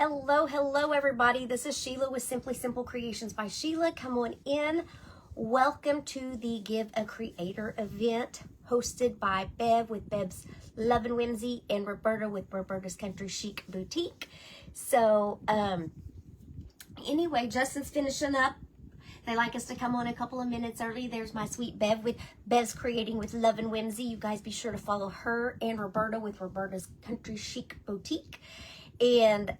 Hello everybody. This is Sheila with Simply Simple Creations by Sheila. Come on in. Welcome to the Give a Creator event hosted by Bev with Bev's Love and Whimsy and Roberta with Roberta's Country Chic Boutique. So, anyway, Justin's finishing up. They like us to come on a couple of minutes early. There's my sweet Bev with Bev's Creating with Love and Whimsy. You guys be sure to follow her and Roberta with Roberta's Country Chic Boutique. And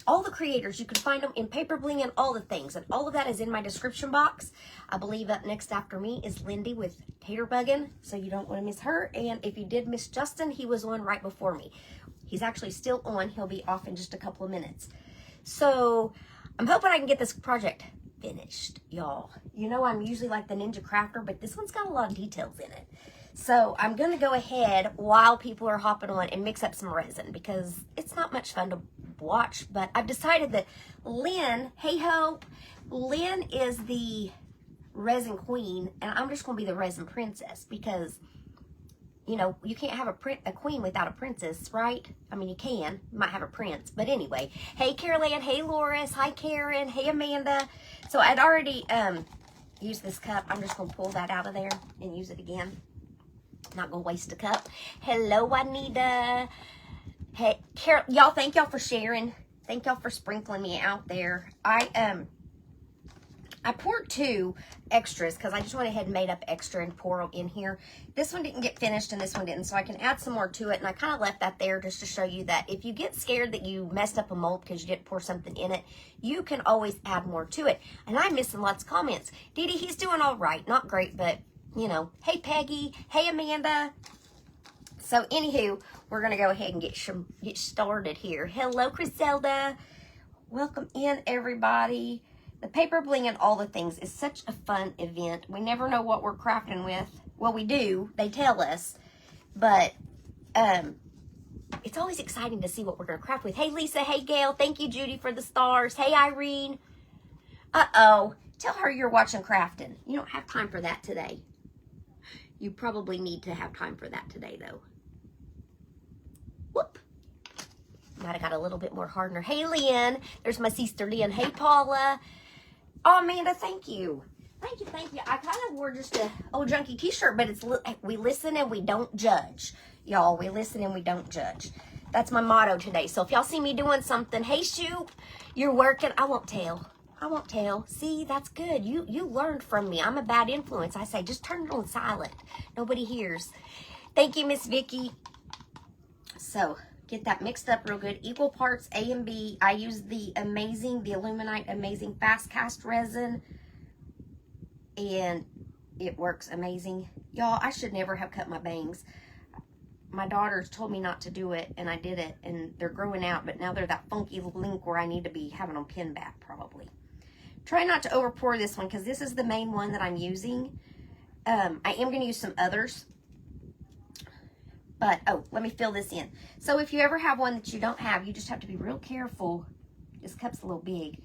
all the creators, you can find them in Paper Bling and all the things. And all of that is in my description box. I believe up next after me is Lindy with Tater Buggin', so you don't want to miss her. And if you did miss Justin, he was on right before me. He's actually still on. He'll be off in just a couple of minutes. So I'm hoping I can get this project finished, y'all. You know I'm usually like the Ninja Crafter, but this one's got a lot of details in it. So I'm going to go ahead while people are hopping on and mix up some resin because it's not much fun to watch. But I've decided that Lynn, hey Hope, Lynn is the resin queen and I'm just going to be the resin princess because, you know, you can't have a queen without a princess, right? I mean, you can. You might have a prince. But anyway, hey Carol Ann, hey Loris, hi Karen, hey Amanda. So I'd already used this cup. I'm just going to pull that out of there and use it again. Not gonna waste a cup. Hello, Juanita. Hey, Carol, y'all, thank y'all for sharing. Thank y'all for sprinkling me out there. I poured 2 extras because I just went ahead and made up extra and pour them in here. This one didn't get finished and this one didn't, so I can add some more to it. And I kind of left that there just to show you that if you get scared that you messed up a mold because you didn't pour something in it, you can always add more to it. And I'm missing lots of comments. Dee Dee, he's doing all right. Not great, but you know, hey Peggy, hey Amanda. So anywho, we're gonna go ahead and get started here. Hello Griselda, welcome in everybody. The Paper Bling and all the things is such a fun event. We never know what we're crafting with. Well, we do, they tell us, but it's always exciting to see what we're gonna craft with. Hey Lisa, hey Gail, thank you Judy for the stars. Hey Irene. Uh-oh, tell her you're watching crafting. You don't have time for that today. You probably need to have time for that today, though. Whoop. Might have got a little bit more hardener. Hey, Lynn. There's my sister, Lynn. Hey, Paula. Oh, Amanda, thank you. Thank you, thank you. I kind of wore just a old junky t-shirt, but it's we listen and we don't judge. Y'all, we listen and we don't judge. That's my motto today. So if y'all see me doing something, hey, shoot, you're working, I won't tell. I won't tell. See, that's good. You learned from me. I'm a bad influence. I say, just turn it on silent. Nobody hears. Thank you, Miss Vicky. So, get that mixed up real good. Equal parts A and B. I use the Illuminite Amazing Fast Cast Resin. And it works amazing. Y'all, I should never have cut my bangs. My daughters told me not to do it, and I did it. And they're growing out, but now they're that funky link where I need to be having them pinned back, probably. Try not to over pour this one because this is the main one that I'm using. I am going to use some others. But, oh, let me fill this in. So if you ever have one that you don't have, you just have to be real careful. This cup's a little big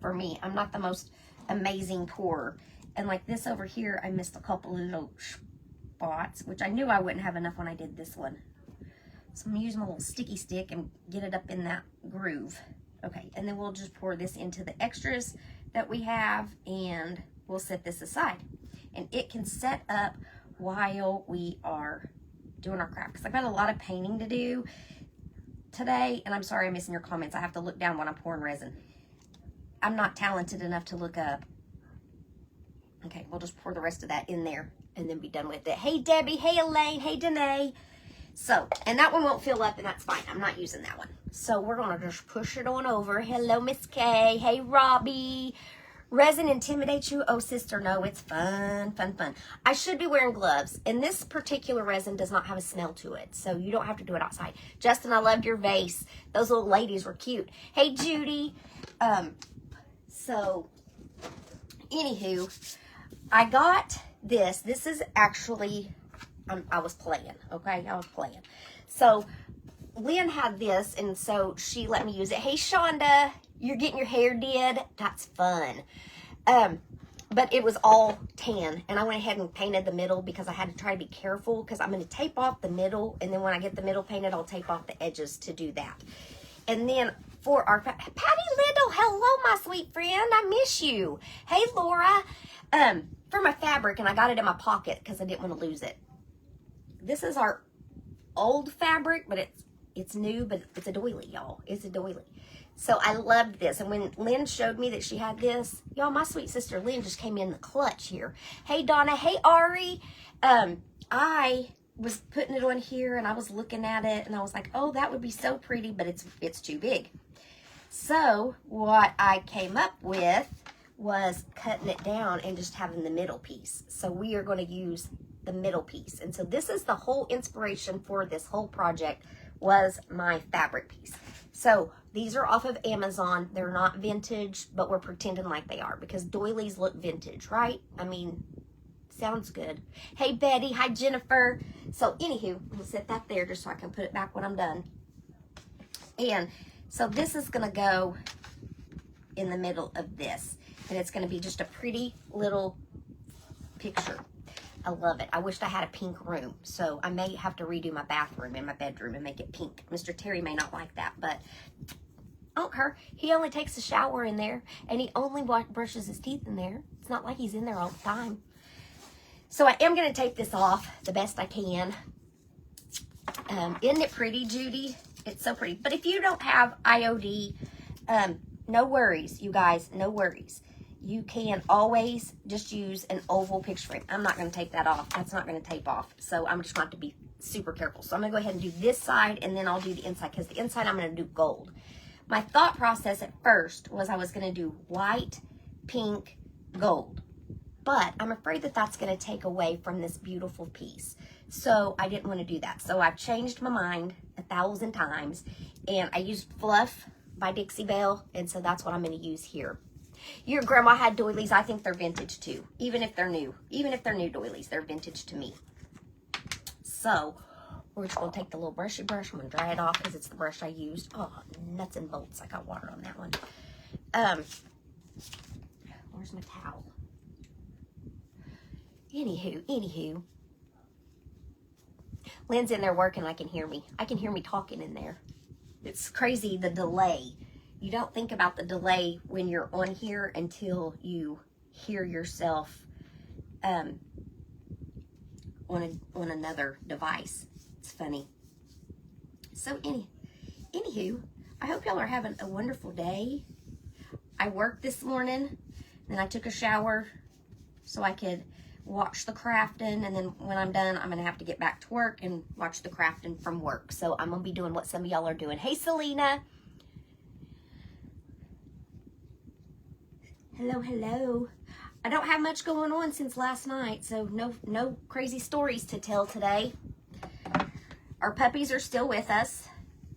for me. I'm not the most amazing pourer. And like this over here, I missed a couple of little spots, which I knew I wouldn't have enough when I did this one. So I'm going to use my little sticky stick and get it up in that groove. Okay, and then we'll just pour this into the extras that we have, and we'll set this aside. And it can set up while we are doing our craft, because I've got a lot of painting to do today, and I'm sorry I'm missing your comments. I have to look down when I'm pouring resin. I'm not talented enough to look up. Okay, we'll just pour the rest of that in there and then be done with it. Hey Debbie, hey Elaine, hey Danae. So, and that one won't fill up, and that's fine. I'm not using that one. So we're going to just push it on over. Hello, Miss Kay. Hey, Robbie. Resin intimidates you? Oh, sister, no, it's fun, fun, fun. I should be wearing gloves, and this particular resin does not have a smell to it, so you don't have to do it outside. Justin, I loved your vase. Those little ladies were cute. Hey, Judy. So, anywho, I got this. This is actually... I was playing, okay? I was playing. So, Lynn had this, and so she let me use it. Hey, Shonda, you're getting your hair did? That's fun. But it was all tan, and I went ahead and painted the middle because I had to try to be careful because I'm going to tape off the middle, and then when I get the middle painted, I'll tape off the edges to do that. And then for our Patty Little. Hello, my sweet friend. I miss you. Hey, Laura. For my fabric, and I got it in my pocket because I didn't want to lose it. This is our old fabric, but it's new, but it's a doily, y'all. It's a doily. So I loved this. And when Lynn showed me that she had this, y'all, my sweet sister Lynn just came in the clutch here. Hey, Donna. Hey, Ari. I was putting it on here, and I was looking at it, and I was like, oh, that would be so pretty, but it's too big. So what I came up with was cutting it down and just having the middle piece. So we are going to use the middle piece. And so this is the whole inspiration for this whole project, was my fabric piece. So these are off of Amazon. They're not vintage, but we're pretending like they are because doilies look vintage, right? I mean, sounds good. Hey, Betty. Hi, Jennifer. So anywho, I'm gonna set that there just so I can put it back when I'm done. And so this is gonna go in the middle of this, and it's gonna be just a pretty little picture. I love it. I wished I had a pink room, so I may have to redo my bathroom and my bedroom and make it pink. Mr. Terry may not like that, but I don't care. He only takes a shower in there, and he only brushes his teeth in there. It's not like he's in there all the time. So I am going to take this off the best I can. Isn't it pretty, Judy? It's so pretty. But if you don't have IOD, no worries, you guys, no worries. You can always just use an oval picture frame. I'm not going to take that off. That's not going to tape off. So I'm just going to have to be super careful. So I'm going to go ahead and do this side, and then I'll do the inside, because the inside I'm going to do gold. My thought process at first was I was going to do white, pink, gold. But I'm afraid that that's going to take away from this beautiful piece. So I didn't want to do that. So I've changed my mind 1,000 times. And I used Fluff by Dixie Belle. And so that's what I'm going to use here. Your grandma had doilies. I think they're vintage too. Even if they're new. Even if they're new doilies, they're vintage to me. So we're just going to take the little brushy brush. I'm going to dry it off because it's the brush I used. Oh, nuts and bolts. I got water on that one. Where's my towel? Anywho. Lynn's in there working. I can hear me. I can hear me talking in there. It's crazy, the delay. You don't think about the delay when you're on here until you hear yourself on another device. It's funny. So anywho, I hope y'all are having a wonderful day. I worked this morning, then I took a shower so I could watch the crafting, and then when I'm done, I'm gonna have to get back to work and watch the crafting from work. So I'm gonna be doing what some of y'all are doing. Hey, Selena. Hello. I don't have much going on since last night, so no crazy stories to tell today. Our puppies are still with us.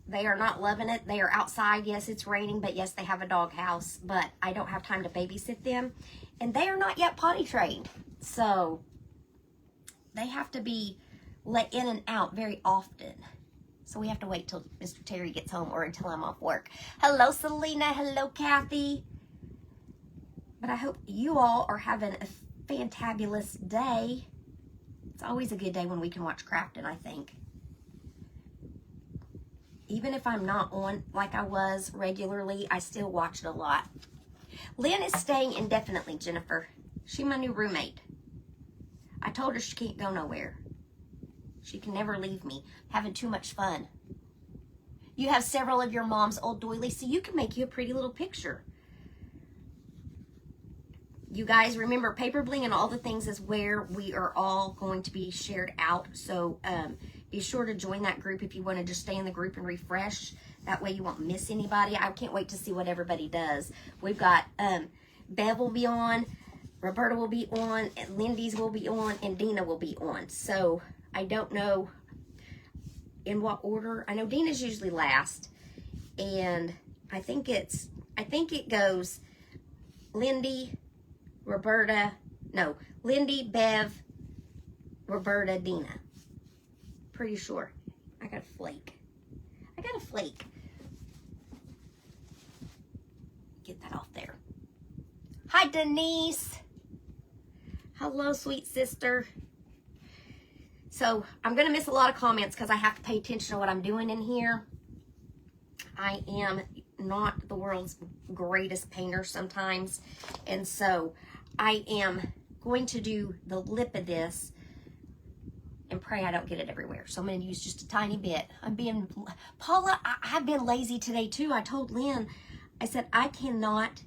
They are not loving it. They are outside. Yes, it's raining, but yes, they have a dog house, but I don't have time to babysit them, and they are not yet potty trained. So they have to be let in and out very often. So we have to wait till Mr. Terry gets home or until I'm off work. Hello, Selena. Hello, Kathy. But I hope you all are having a fantabulous day. It's always a good day when we can watch crafting, I think. Even if I'm not on like I was regularly, I still watch it a lot. Lynn is staying indefinitely, Jennifer. She's my new roommate. I told her she can't go nowhere. She can never leave me. Having too much fun. You have several of your mom's old doilies, so you can make you a pretty little picture. You guys remember Paper Bling and all the things is where we are all going to be shared out. So be sure to join that group if you want to just stay in the group and refresh. That way you won't miss anybody. I can't wait to see what everybody does. We've got Bev will be on, Roberta will be on, and Lindy's will be on, and Dina will be on. So I don't know in what order. I know Dina's usually last, and I think it goes Lindy, Roberta, no, Lindy, Bev, Roberta, Dina. Pretty sure. I got a flake. Get that off there. Hi, Denise. Hello, sweet sister. So I'm going to miss a lot of comments because I have to pay attention to what I'm doing in here. I am not the world's greatest painter sometimes. And so I am going to do the lip of this and pray I don't get it everywhere. So I'm going to use just a tiny bit. Paula, I've been lazy today too. I told Lynn, I said, I cannot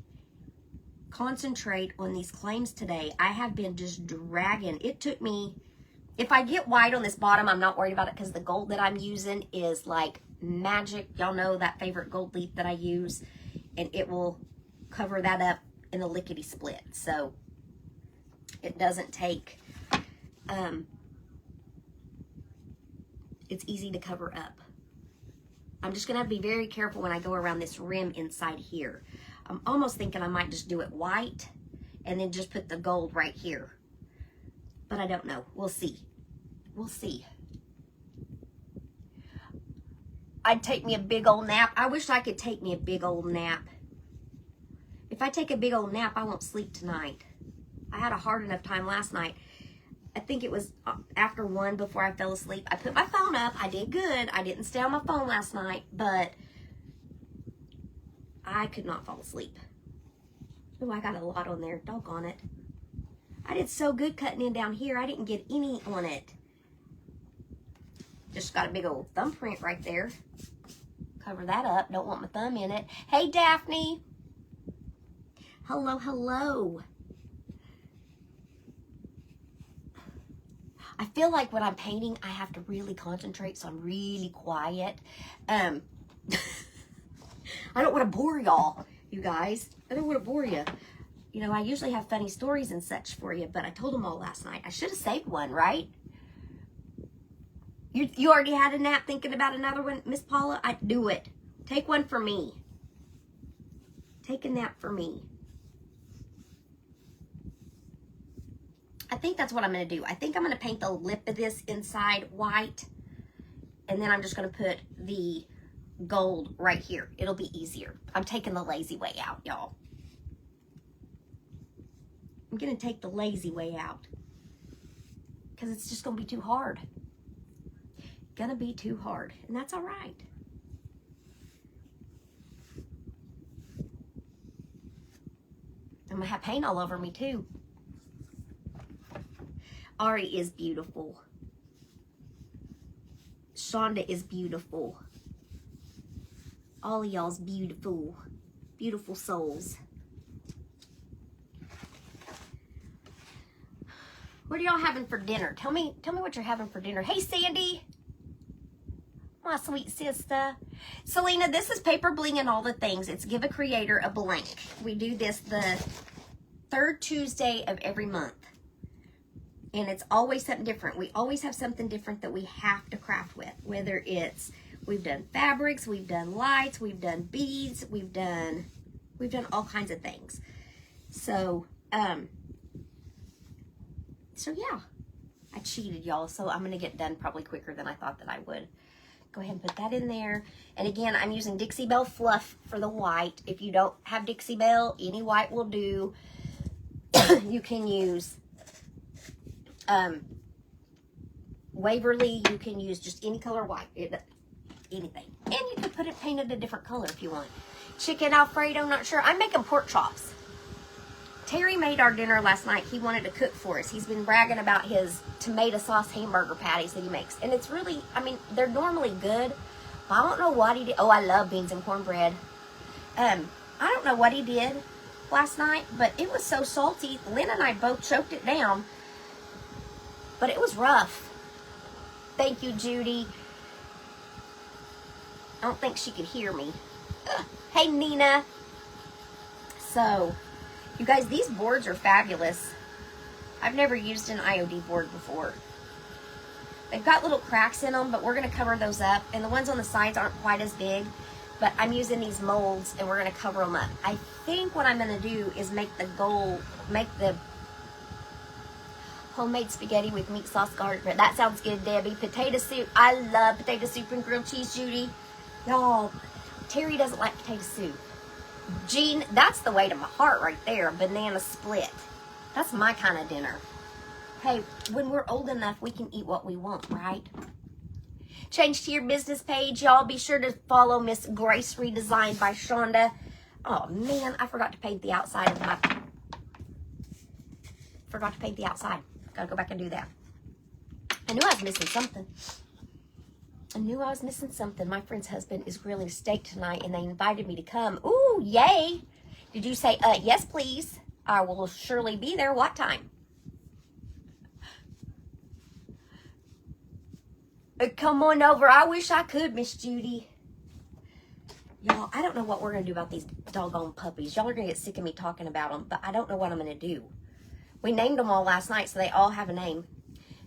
concentrate on these claims today. I have been just dragging. It took me, if I get white on this bottom, I'm not worried about it because the gold that I'm using is like magic. Y'all know that favorite gold leaf that I use, and it will cover that up in a lickety split. So it doesn't take, it's easy to cover up. I'm just gonna have to be very careful when I go around this rim inside here. I'm almost thinking I might just do it white and then just put the gold right here. But I don't know. We'll see. We'll see. I'd take me a big old nap. I wish I could take me a big old nap. If I take a big old nap, I won't sleep tonight. I had a hard enough time last night. I think it was after 1 before I fell asleep. I put my phone up. I did good. I didn't stay on my phone last night, but I could not fall asleep. Oh, I got a lot on there. Doggone it. I did so good cutting in down here. I didn't get any on it. Just got a big old thumbprint right there. Cover that up. Don't want my thumb in it. Hey, Daphne. Hello, hello. I feel like when I'm painting, I have to really concentrate, so I'm really quiet. I don't want to bore y'all, you guys. I don't want to bore you. You know, I usually have funny stories and such for you, but I told them all last night. I should have saved one, right? You already had a nap thinking about another one, Miss Paula? I'd do it. Take one for me. Take a nap for me. I think that's what I'm going to do. I think I'm going to paint the lip of this inside white. And then I'm just going to put the gold right here. It'll be easier. I'm taking the lazy way out, y'all. I'm going to take the lazy way out. Because it's just going to be too hard. Going to be too hard. And that's all right. I'm going to have paint all over me too. Ari is beautiful. Shonda is beautiful. All of y'all's beautiful. Beautiful souls. What are y'all having for dinner? Tell me what you're having for dinner. Hey, Sandy. My sweet sister. Selena, this is Paper Bling and All the Things. It's Give a Creator a Blank. We do this the 3rd Tuesday of every month. And it's always something different. We always have something different that we have to craft with. Whether it's, we've done fabrics, we've done lights, we've done beads, we've done all kinds of things. So, yeah, I cheated, y'all. So I'm going to get done probably quicker than I thought that I would. Go ahead and put that in there. And again, I'm using Dixie Belle Fluff for the white. If you don't have Dixie Belle, any white will do. You can use Waverly. You can use just any color white, anything. And you can put it painted a different color if you want. Chicken Alfredo, not sure. I'm making pork chops. Terry made our dinner last night. He wanted to cook for us. He's been bragging about his tomato sauce hamburger patties that he makes. And it's really, I mean, they're normally good, but I don't know what he did. Oh, I love beans and cornbread. I don't know what he did last night, but it was so salty. Lynn and I both choked it down. But it was rough. Thank you, Judy. I don't think she could hear me. Hey, Nina. So, you guys, these boards are fabulous. I've never used an IOD board before. They've got little cracks in them, but we're going to cover those up. And the ones on the sides aren't quite as big. But I'm using these molds, and we're going to cover them up. I think what I'm going to do is make the homemade spaghetti with meat sauce, garlic bread. That sounds good, Debbie. Potato soup. I love potato soup and grilled cheese, Judy. Y'all, Terry doesn't like potato soup. Jean, that's the way to my heart right there. Banana split. That's my kind of dinner. Hey, when we're old enough, we can eat what we want, right? change to your business page. Y'all be sure to follow Miss Grace Redesigned by Shonda. Oh man, I forgot to paint the outside of my... Forgot to paint the outside. Gotta go back and do that. I knew I was missing something. My friend's husband is grilling steak tonight and they invited me to come. Ooh, yay. Did you say, yes, please? I will surely be there. What time? Come on over. I wish I could, Miss Judy. Y'all, I don't know what we're going to do about these doggone puppies. Y'all are going to get sick of me talking about them, but I don't know what I'm going to do. We named them all last night, so they all have a name.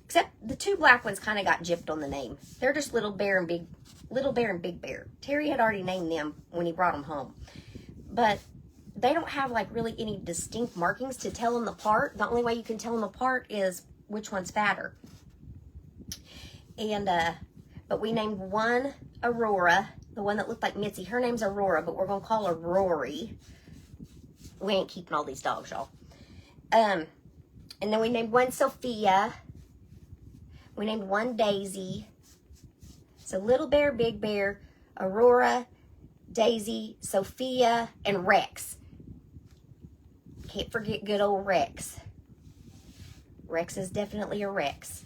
Except the two black ones kind of got gypped on the name. They're just Little Bear and Big Bear. Terry had already named them when he brought them home. But they don't have like really any distinct markings to tell them apart. The only way you can tell them apart is which one's fatter. And, but we named one Aurora, the one that looked like Mitzi. Her name's Aurora, but we're going to call her Rory. We ain't keeping all these dogs, y'all. And then we named one Sophia. We named one Daisy. So Little Bear, Big Bear, Aurora, Daisy, Sophia, and Rex. Can't forget good old Rex. Rex is definitely a Rex.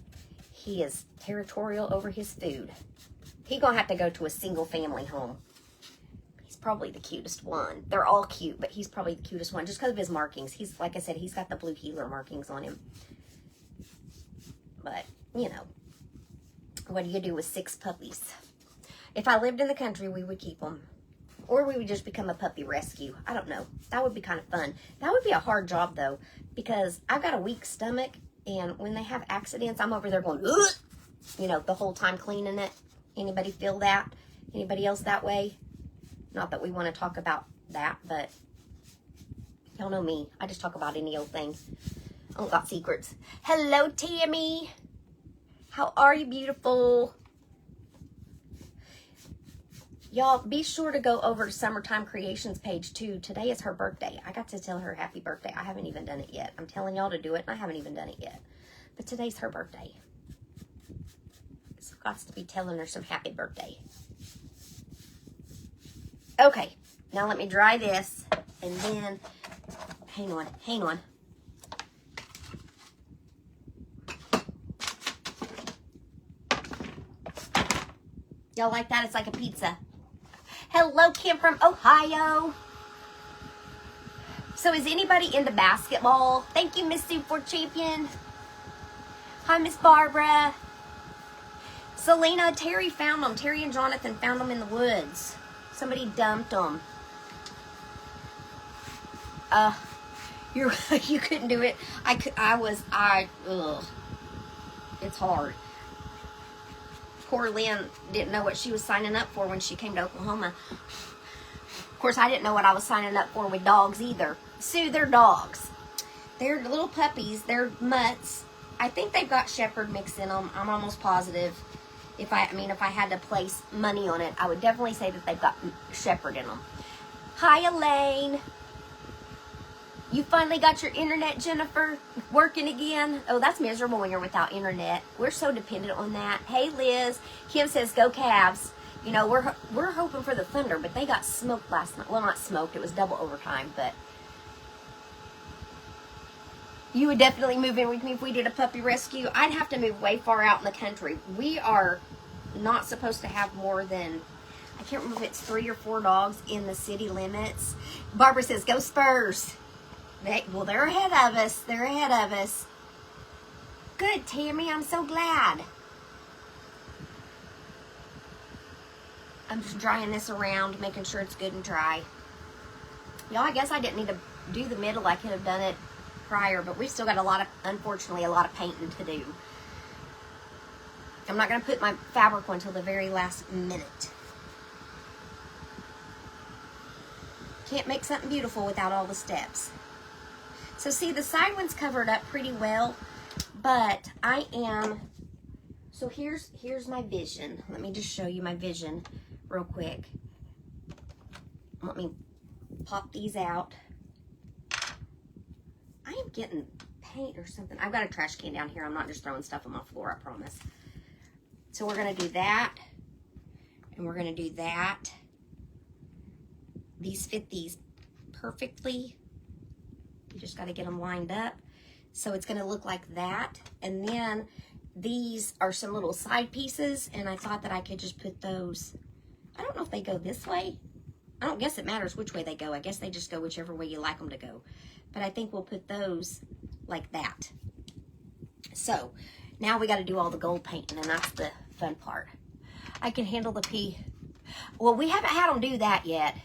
He is territorial over his food. He's going to have to go to a single family home. He's probably the cutest one. They're all cute, but he's probably the cutest one just because of his markings. He's, like I said, he's got the blue heeler markings on him. But, you know, what do you do with 6 puppies? If I lived in the country, we would keep them. Or we would just become a puppy rescue. I don't know. That would be kind of fun. That would be a hard job, though, because I've got a weak stomach, and when they have accidents, I'm over there going, ugh, you know, the whole time cleaning it. Anybody feel that? Anybody else that way? Not that we want to talk about that, but y'all know me. I just talk about any old thing. I don't got secrets. Hello, Tammy. How are you, beautiful? Y'all, be sure to go over to Summertime Creations page, too. Today is her birthday. I got to tell her happy birthday. I haven't even done it yet. I'm telling y'all to do it, and I haven't even done it yet. But today's her birthday. So I've got to be telling her some happy birthday. Okay, now let me dry this, and then, hang on. Y'all like that? It's like a pizza. Hello, Kim from Ohio. So is anybody into basketball? Thank you, Miss Super Champion. Hi, Miss Barbara. Selena, Terry found them. Terry and Jonathan found them in the woods. Somebody dumped them. You couldn't do it. Ugh. It's hard. Poor Lynn didn't know what she was signing up for when she came to Oklahoma. Of course, I didn't know what I was signing up for with dogs either. Sue, they're dogs. They're little puppies. They're mutts. I think they've got shepherd mix in them. I'm almost positive. If I had to place money on it, I would definitely say that they've got shepherd in them. Hi, Elaine. You finally got your internet, Jennifer, working again? Oh, that's miserable when you're without internet. We're so dependent on that. Hey, Liz. Kim says, go Cavs. You know, we're hoping for the Thunder, but they got smoked last night. Well, not smoked. It was double overtime, but you would definitely move in with me if we did a puppy rescue. I'd have to move way far out in the country. We are not supposed to have more than, I can't remember if it's 3 or 4 dogs in the city limits. Barbara says, go Spurs. They're ahead of us. They're ahead of us. Good, Tammy. I'm so glad. I'm just drying this around, making sure it's good and dry. Y'all, I guess I didn't need to do the middle. I could have done it prior, but we've still got unfortunately, a lot of painting to do. I'm not going to put my fabric on until the very last minute. Can't make something beautiful without all the steps. So see, the side one's covered up pretty well, but so here's my vision. Let me just show you my vision real quick. Let me pop these out. I am getting paint or something. I've got a trash can down here. I'm not just throwing stuff on my floor, I promise. So we're going to do that. And we're going to do that. These fit these perfectly. You just got to get them lined up. So it's going to look like that. And then these are some little side pieces, and I thought that I could just put those, I don't know if they go this way. I don't guess it matters which way they go. I guess they just go whichever way you like them to go. But I think we'll put those like that. So now we got to do all the gold painting, and that's the fun part. I can handle the pea. Well, we haven't had them do that yet.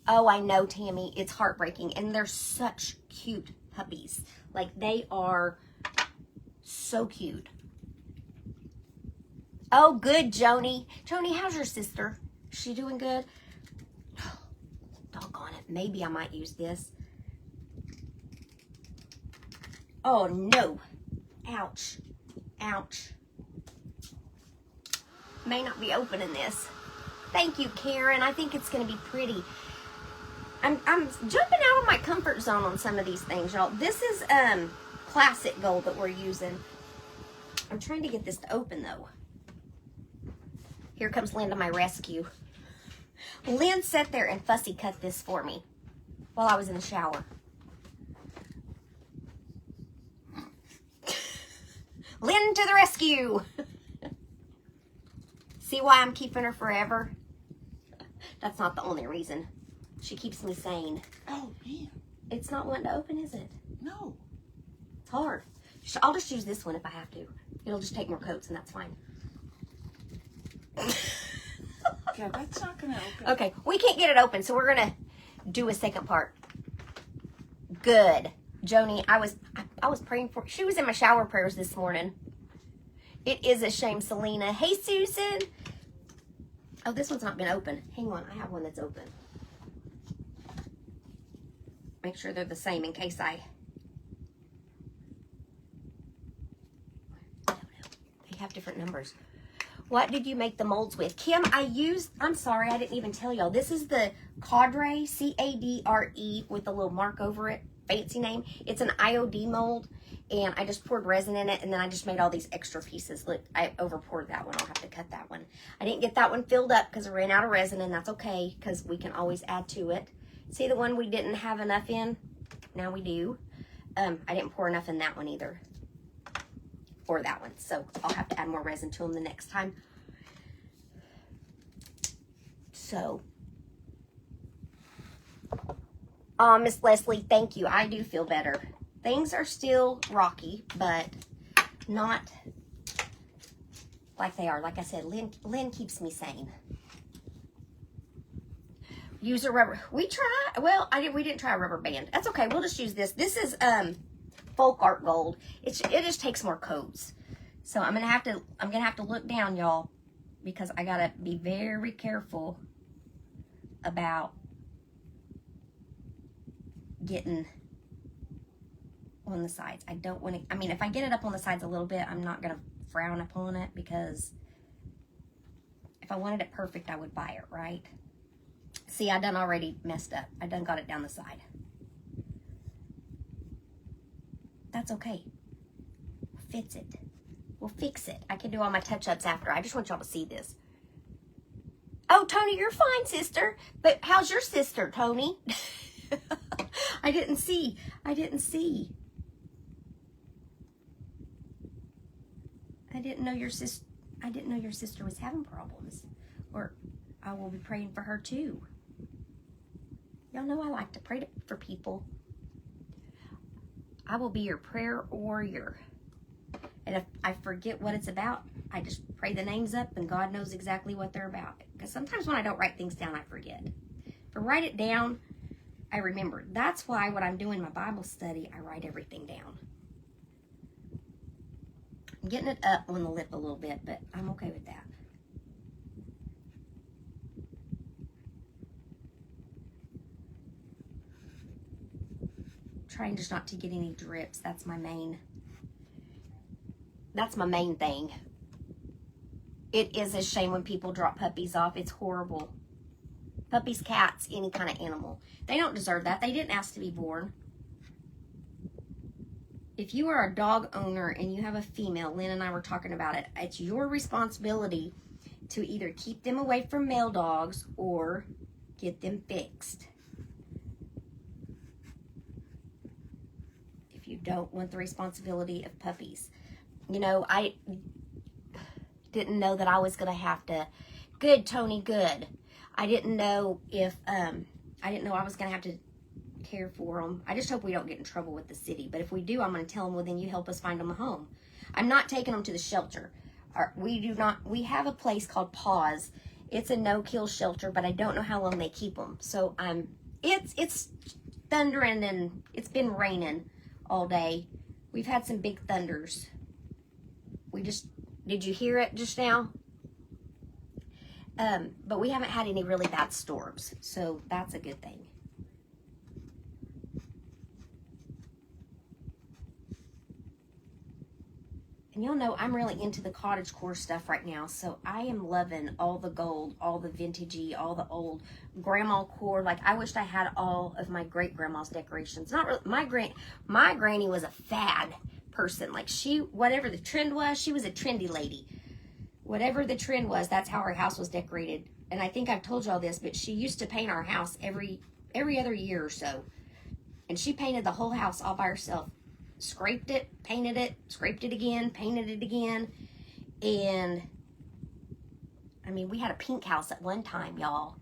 Oh, I know, Tammy. It's heartbreaking. And they're such cute puppies. Like, they are so cute. Oh, good, Joni. Joni, how's your sister? Is she doing good? Oh, doggone it. Maybe I might use this. Oh, no. Ouch. Ouch. May not be opening this. Thank you, Karen. I think it's going to be pretty. I'm jumping out of my comfort zone on some of these things, y'all. This is classic gold that we're using. I'm trying to get this to open, though. Here comes Lynn to my rescue. Lynn sat there and fussy cut this for me while I was in the shower. Lynn to the rescue. See why I'm keeping her forever? That's not the only reason. She keeps me sane. Oh, man. It's not wanting to open, is it? No. It's hard. I'll just use this one if I have to. It'll just take more coats, and that's fine. Yeah, that's not going to open. Okay, we can't get it open, so we're going to do a second part. Good. Joni, I was praying for... She was in my shower prayers this morning. It is a shame, Selena. Hey, Susan. Oh, this one's not been open. Hang on, I have one that's open. Make sure they're the same in case I don't know. They have different numbers. What did you make the molds with? Kim, I'm sorry, I didn't even tell y'all. This is the Cadre, C-A-D-R-E, with a little mark over it. Fancy name. It's an IOD mold, and I just poured resin in it, and then I just made all these extra pieces. Look, I over poured that one. I'll have to cut that one. I didn't get that one filled up because I ran out of resin, and that's okay because we can always add to it. See the one we didn't have enough in? Now we do. I didn't pour enough in that one either. Or that one. So I'll have to add more resin to them the next time. So. Miss Leslie, thank you. I do feel better. Things are still rocky, but not like they are. Like I said, Lynn keeps me sane. Use a rubber. We didn't try a rubber band. That's okay. We'll just use this. This is Folk Art Gold. It just takes more coats. So I'm gonna have to look down, y'all, because I gotta be very careful about getting on the sides. I don't want to. I mean, if I get it up on the sides a little bit, I'm not gonna frown upon it, because if I wanted it perfect, I would buy it, right? See, I done already messed up. I done got it down the side. That's okay. Fits it. We'll fix it. I can do all my touch-ups after. I just want y'all to see this. Oh, Tony, you're fine, sister. But how's your sister, Tony? I didn't see. I didn't know your sister was having problems. Or I will be praying for her too. Y'all know I like to pray for people. I will be your prayer warrior. And if I forget what it's about, I just pray the names up and God knows exactly what they're about. Because sometimes when I don't write things down, I forget. If I write it down, I remember. That's why when I'm doing my Bible study, I write everything down. I'm getting it up on the lip a little bit, but I'm okay with that. Trying just not to get any drips. That's my main thing. It is a shame when people drop puppies off. It's horrible. Puppies, cats, any kind of animal. They don't deserve that. They didn't ask to be born. If you are a dog owner and you have a female, Lynn and I were talking about it, it's your responsibility to either keep them away from male dogs or get them fixed. If you don't want the responsibility of puppies. You know, I didn't know that I was going to have to, good, Tony, good. I didn't know if, I didn't know I was going to have to care for them. I just hope we don't get in trouble with the city. But if we do, I'm going to tell them, well, then you help us find them a home. I'm not taking them to the shelter. We have a place called Paws. It's a no-kill shelter, but I don't know how long they keep them. So it's thundering and it's been raining all day. We've had some big thunders. Did you hear it just now? But we haven't had any really bad storms, so that's a good thing. And you'll know I'm really into the cottagecore stuff right now, so I am loving all the gold, all the vintagey, all the old grandma core. Like, I wished I had all of my great-grandma's decorations. Not really, my granny was a fad person. Like, whatever the trend was, she was a trendy lady. Whatever the trend was, that's how her house was decorated. And I think I've told y'all this, but she used to paint our house every other year or so. And she painted the whole house all by herself. Scraped it, painted it, scraped it again, painted it again. And, I mean, we had a pink house at one time, y'all.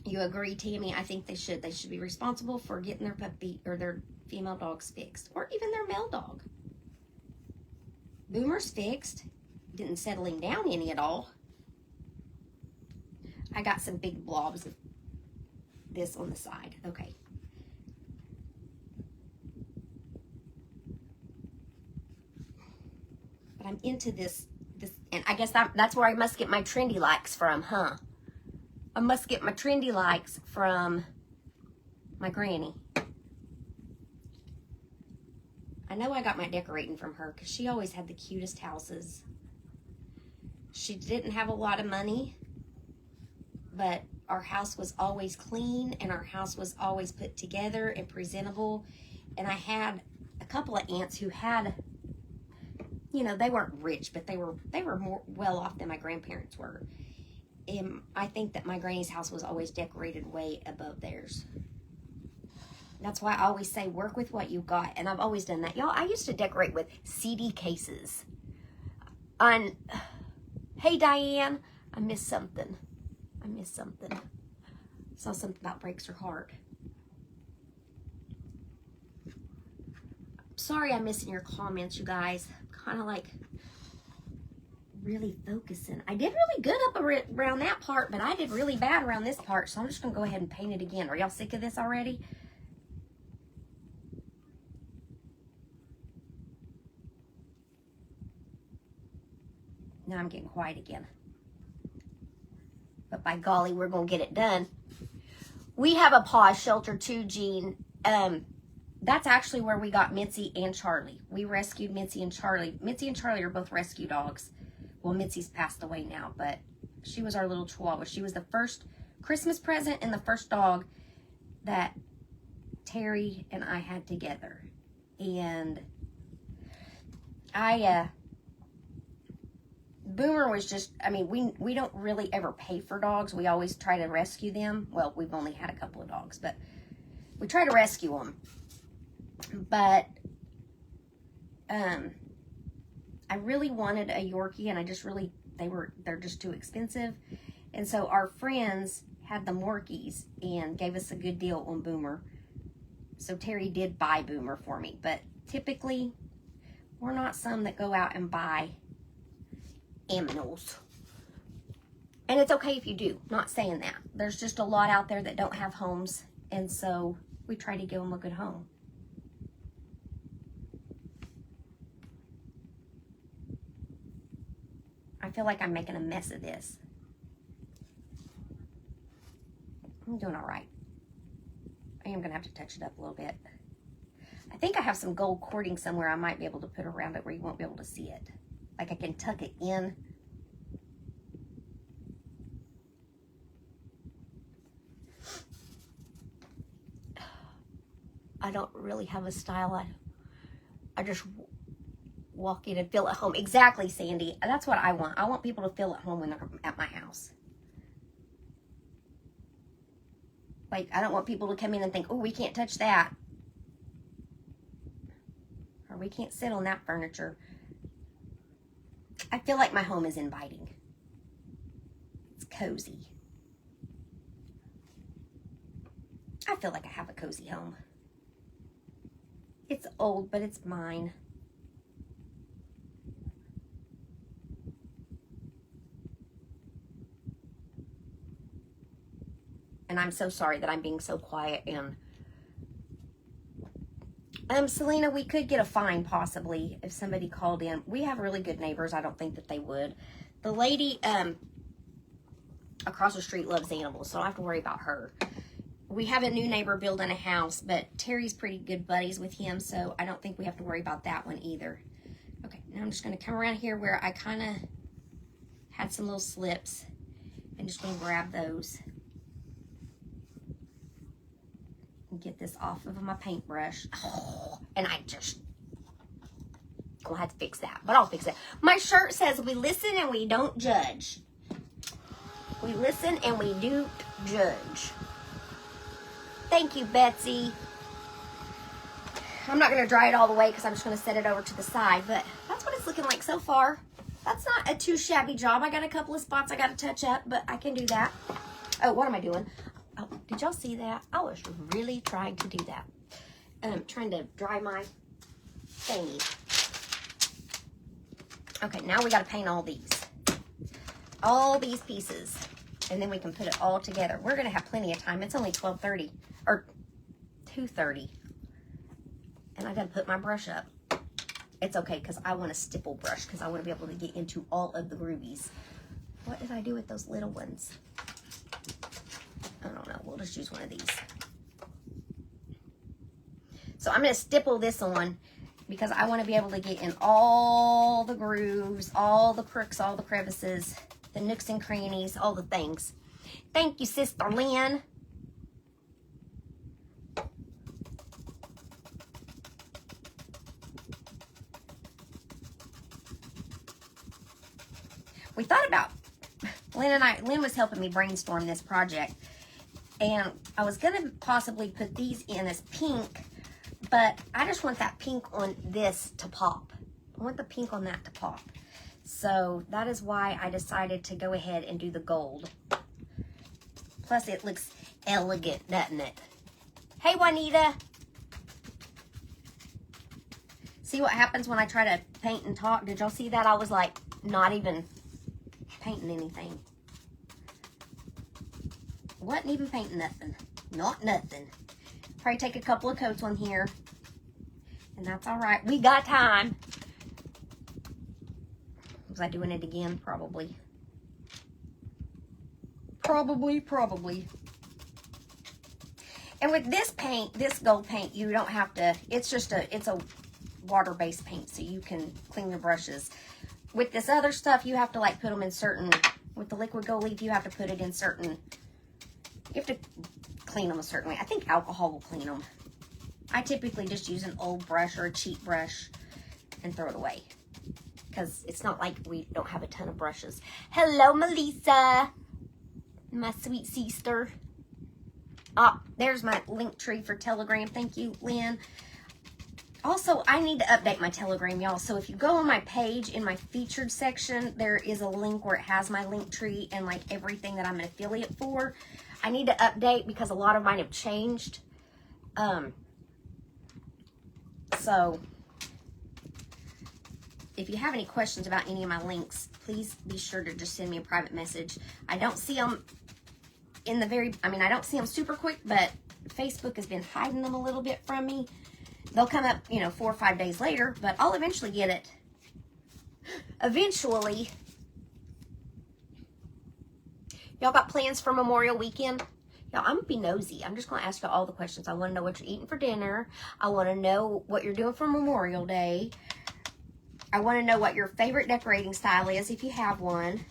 You agree, Tammy? I think they should. They should be responsible for getting their puppy or their female dogs fixed. Or even their male dog. Boomer's fixed. Didn't settle him down any at all. I got some big blobs of this on the side. Okay. But I'm into this, and I guess that's where I must get my trendy likes from, huh? I must get my trendy likes from my granny. I know I got my decorating from her because she always had the cutest houses. She didn't have a lot of money, but our house was always clean and our house was always put together and presentable. And I had a couple of aunts who had, you know, they weren't rich, but they were more well off than my grandparents were. And I think that my granny's house was always decorated way above theirs. That's why I always say work with what you got. And I've always done that. Y'all, I used to decorate with CD cases. Hey, Diane, I missed something. Saw something about breaks her heart. Sorry I'm missing your comments, you guys. Kind of like really focusing. I did really good up around that part, but I did really bad around this part. So I'm just going to go ahead and paint it again. Are y'all sick of this already? Now I'm getting quiet again. But by golly, we're going to get it done. We have a Paws shelter too, Jean. That's actually where we got Mitzi and Charlie. We rescued Mitzi and Charlie. Mitzi and Charlie are both rescue dogs. Well, Mitzi's passed away now, but she was our little Chihuahua. She was the first Christmas present and the first dog that Terry and I had together. And Boomer was just, I mean, we don't really ever pay for dogs. We always try to rescue them. Well, we've only had a couple of dogs, but we try to rescue them. But I really wanted a Yorkie, and I just really, they're just too expensive. And so our friends had the Morkies and gave us a good deal on Boomer. So Terry did buy Boomer for me. But typically, we're not some that go out and buy aminals. And it's okay if you do. Not saying that. There's just a lot out there that don't have homes. And so we try to give them a good home. I feel like I'm making a mess of this. I'm doing all right. I am going to have to touch it up a little bit. I think I have some gold cording somewhere I might be able to put around it where you won't be able to see it. Like I can tuck it in. I don't really have a style. I just walk in and feel at home. Exactly, Sandy. That's what I want. I want people to feel at home when they're at my house. Like, I don't want people to come in and think, oh, we can't touch that. Or we can't sit on that furniture. I feel like my home is inviting. It's cozy. I feel like I have a cozy home. It's old, but it's mine. And I'm so sorry that I'm being so quiet. And Selena, we could get a fine possibly if somebody called in. We have really good neighbors. I don't think that they would. The lady across the street loves animals, so I don't have to worry about her. We have a new neighbor building a house, but Terry's pretty good buddies with him, so I don't think we have to worry about that one either. Okay, now I'm just going to come around here where I kind of had some little slips. I'm just going to grab those and get this off of my paintbrush. Oh, and I just gonna have to fix that, but I'll fix it. My shirt says we listen and we don't judge. We listen and we don't judge. Thank you, Betsy. I'm not going to dry it all the way because I'm just going to set it over to the side, but that's what it's looking like so far. That's not a too shabby job. I got a couple of spots I got to touch up, but I can do that. Oh, what am I doing? Oh, did y'all see that? I was really trying to do that. Trying to dry my thingy. Okay, now we got to paint all these. All these pieces. And then we can put it all together. We're going to have plenty of time. It's only 12:30 or 2:30. And I got to put my brush up. It's okay because I want a stipple brush because I want to be able to get into all of the groovies. What did I do with those little ones? I don't know. We'll just use one of these. So I'm going to stipple this on because I want to be able to get in all the grooves, all the crooks, all the crevices, the nooks and crannies, all the things. Thank you, Sister Lynn. We thought about, Lynn was helping me brainstorm this project. And I was going to possibly put these in as pink, but I just want that pink on this to pop. I want the pink on that to pop. So that is why I decided to go ahead and do the gold. Plus it looks elegant, doesn't it? Hey, Juanita. See what happens when I try to paint and talk? Did y'all see that? I was like not even painting anything. Wasn't even painting nothing. Not nothing. Probably take a couple of coats on here. And that's all right. We got time. Was I doing it again? Probably. Probably. And with this paint, this gold paint, you don't have to, it's a water-based paint, so you can clean your brushes. With this other stuff, you have to like put them in certain, with the liquid gold leaf, you have to put it in certain, you have to clean them a certain way. I think alcohol will clean them. I typically just use an old brush or a cheap brush and throw it away. Because it's not like we don't have a ton of brushes. Hello, Melissa. My sweet sister. Ah, there's my link tree for Telegram. Thank you, Lynn. Also, I need to update my Telegram, y'all. So if you go on my page in my featured section, there is a link where it has my link tree and like everything that I'm an affiliate for. I need to update because a lot of mine have changed. So if you have any questions about any of my links, please be sure to just send me a private message. I don't see them in the I don't see them super quick, but Facebook has been hiding them a little bit from me. They'll come up, 4 or 5 days later, but I'll eventually get it. Eventually. Y'all got plans for Memorial Weekend? Y'all, I'm going to be nosy. I'm just going to ask you all the questions. I want to know what you're eating for dinner. I want to know what you're doing for Memorial Day. I want to know what your favorite decorating style is, if you have one.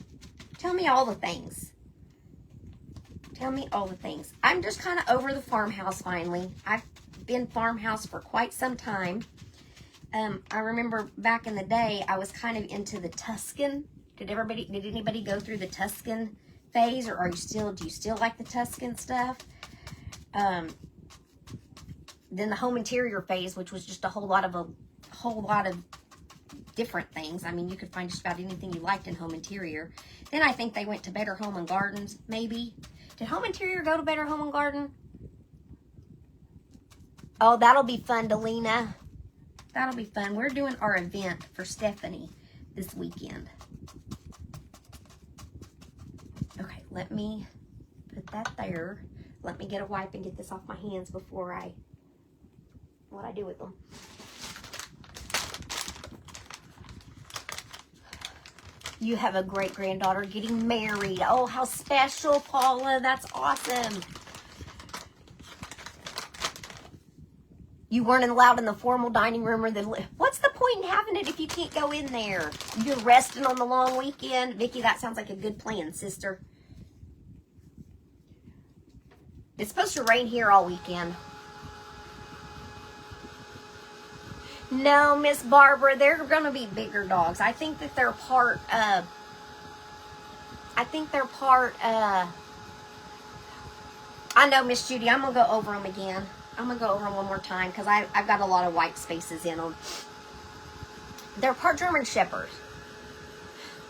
Tell me all the things. Tell me all the things. I'm just kind of over the farmhouse finally. I've been farmhouse for quite some time. I remember back in the day, I was kind of into the Tuscan. Did anybody go through the Tuscan phase, or do you still like the Tuscan stuff? Then the home interior phase, which was just a whole lot of different things. I mean, you could find just about anything you liked in home interior. Then I think they went to Better Home and Gardens, maybe. Did Home Interior go to Better Home and Garden? Oh, that'll be fun, Delina. That'll be fun. We're doing our event for Stephanie this weekend. Okay, let me put that there. Let me get a wipe and get this off my hands before what I do with them. You have a great granddaughter getting married. Oh, how special, Paula. That's awesome. You weren't allowed in the formal dining room or what's the point in having it if you can't go in there? You're resting on the long weekend. Vicki, that sounds like a good plan, sister. It's supposed to rain here all weekend. No, Miss Barbara, they're going to be bigger dogs. I think that they're part, I know, Miss Judy, I'm going to go over them again. I'm going to go over them one more time because I've got a lot of white spaces in them. They're part German Shepherd.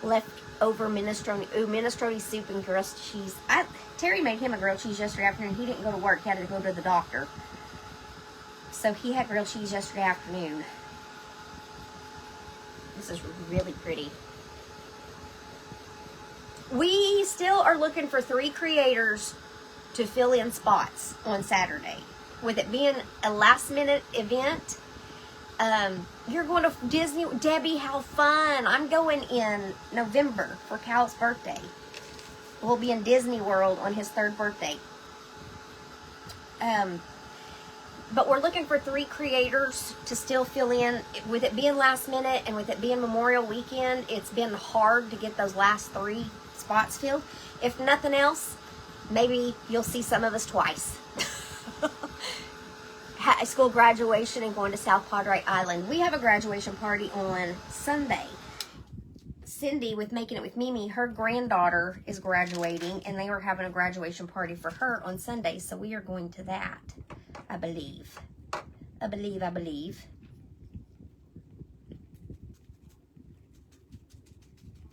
Leftover minestrone. Ooh, minestrone soup and grilled cheese. Terry made him a grilled cheese yesterday afternoon. He didn't go to work. He had to go to the doctor. So he had grilled cheese yesterday afternoon. This is really pretty. We still are looking for 3 creators to fill in spots on Saturday. With it being a last minute event, you're going to Disney. Debbie, how fun. I'm going in November for Cal's birthday. We'll be in Disney World on his 3rd birthday. But we're looking for 3 creators to still fill in. With it being last minute and with it being Memorial Weekend, it's been hard to get those last 3 spots filled. If nothing else, maybe you'll see some of us twice. High school graduation and going to South Padre Island. We have a graduation party on Sunday. Cindy, with Making It With Mimi, her granddaughter is graduating, and they were having a graduation party for her on Sunday, so we are going to that, I believe. I believe.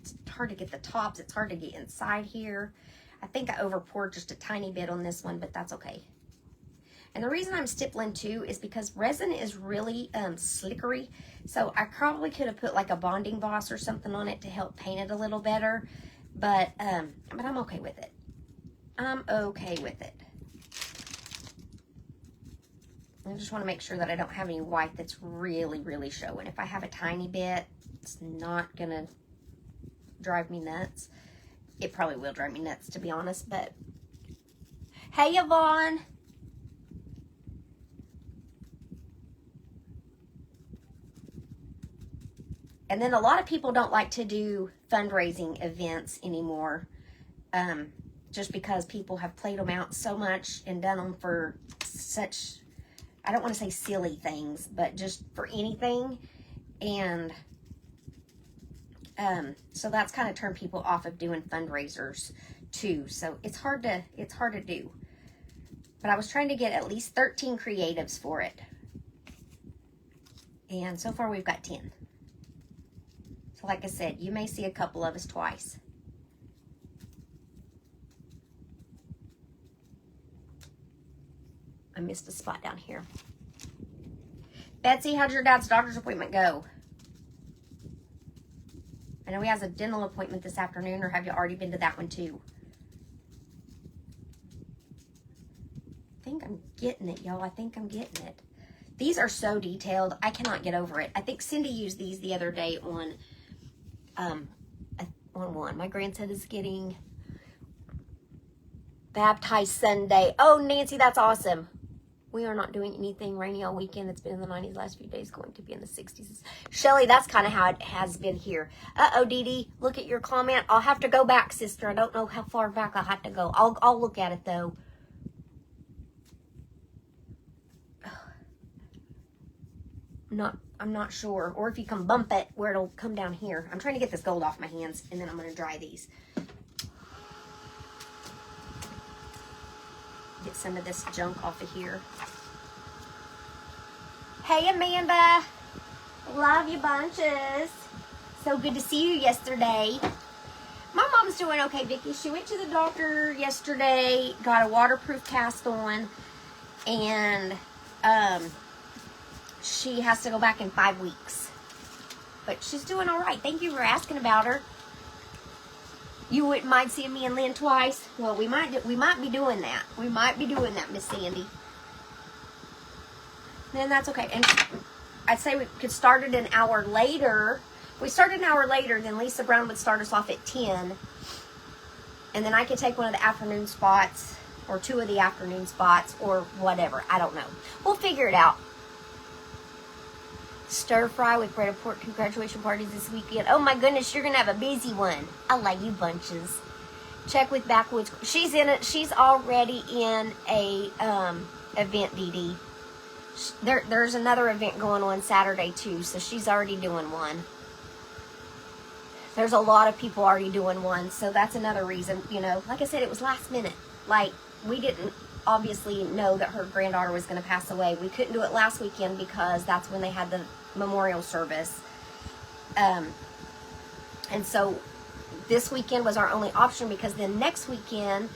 It's hard to get the tops. It's hard to get inside here. I think I overpoured just a tiny bit on this one, but that's okay. And the reason I'm stippling too is because resin is really slickery. So I probably could have put like a bonding boss or something on it to help paint it a little better. But I'm okay with it. I'm okay with it. I just want to make sure that I don't have any white that's really, really showing. If I have a tiny bit, it's not going to drive me nuts. It probably will drive me nuts, to be honest. But hey, Yvonne. And then a lot of people don't like to do fundraising events anymore, just because people have played them out so much and done them for such, I don't want to say silly things, but just for anything. And so that's kind of turned people off of doing fundraisers too. So it's hard to do. But I was trying to get at least 13 creatives for it. And so far we've got 10. So like I said, you may see a couple of us twice. I missed a spot down here. Betsy, how'd your dad's doctor's appointment go? I know he has a dental appointment this afternoon, or have you already been to that one too? I think I'm getting it, y'all. I think I'm getting it. These are so detailed. I cannot get over it. I think Cindy used these the other day on one. My grandson is getting baptized Sunday. Oh, Nancy, that's awesome. We are not doing anything rainy all weekend. It's been in the 90s last few days, going to be in the 60s. Shelly, that's kind of how it has been here. Uh-oh, Dee Dee, look at your comment. I'll have to go back, sister. I don't know how far back I'll have to go. I'll look at it, though. I'm not sure. Or if you can bump it where it'll come down here. I'm trying to get this gold off my hands, and then I'm going to dry these. Get some of this junk off of here. Hey, Amanda. Love you bunches. So good to see you yesterday. My mom's doing okay, Vicki. She went to the doctor yesterday, got a waterproof cast on, and she has to go back in 5 weeks. But she's doing all right. Thank you for asking about her. You wouldn't mind seeing me and Lynn twice? Well, we might be doing that. We might be doing that, Miss Sandy. Then that's okay. And I'd say we could start it an hour later. If we started an hour later, then Lisa Brown would start us off at 10. And then I could take one of the afternoon spots, or 2 of the afternoon spots, or whatever. I don't know. We'll figure it out. Stir fry with bread and pork graduation parties this weekend. Oh my goodness, you're gonna have a busy one. I like you bunches. Check with Backwoods. She's in it. She's already in a event, Dee Dee. There's another event going on Saturday too, so she's already doing one. There's a lot of people already doing one, so that's another reason. You know, like I said, it was last minute. Like, we didn't obviously know that her granddaughter was going to pass away. We couldn't do it last weekend because that's when they had the memorial service. And so this weekend was our only option, because then next weekend,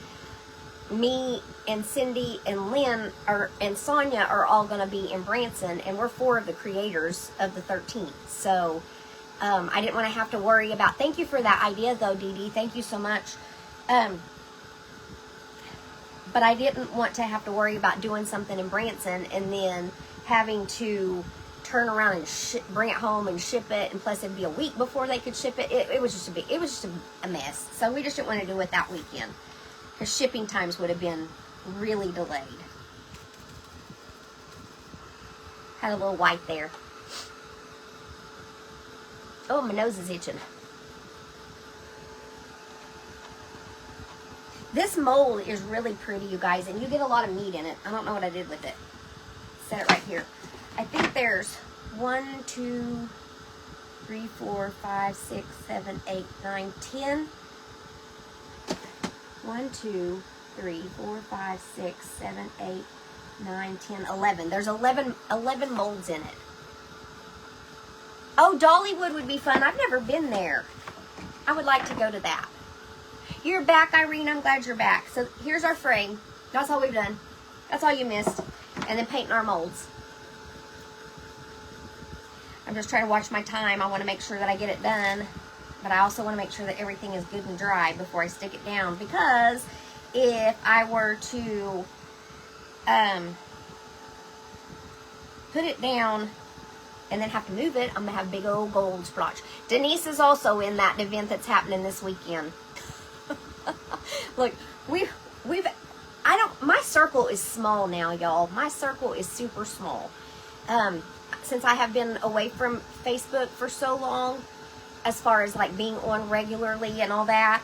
me and Cindy and Lynn and Sonia are all going to be in Branson, and we're 4 of the creators of the 13th. So I didn't want to have to worry about. Thank you for that idea, though, Dee Dee. Thank you so much. But I didn't want to have to worry about doing something in Branson and then having to turn around and bring it home and ship it, and plus it'd be a week before they could ship it. It was just a mess. So we just didn't want to do it that weekend, because shipping times would have been really delayed. Had a little white there. Oh, my nose is itching. This mold is really pretty, you guys, and you get a lot of meat in it. I don't know what I did with it. Set it right here. I think there's 1, 2, 3, 4, 5, 6, 7, 8, 9, 10. 1, 2, 3, 4, 5, 6, 7, 8, 9, 10, 11. There's 11 molds in it. Oh, Dollywood would be fun. I've never been there. I would like to go to that. You're back, Irene. I'm glad you're back. So here's our frame. That's all we've done. That's all you missed. And then painting our molds. I'm just trying to watch my time. I want to make sure that I get it done. But I also want to make sure that everything is good and dry before I stick it down. Because if I were to put it down and then have to move it, I'm going to have big old gold splotch. Denise is also in that event that's happening this weekend. Look, my circle is small now, y'all. My circle is super small. Since I have been away from Facebook for so long, as far as like being on regularly and all that,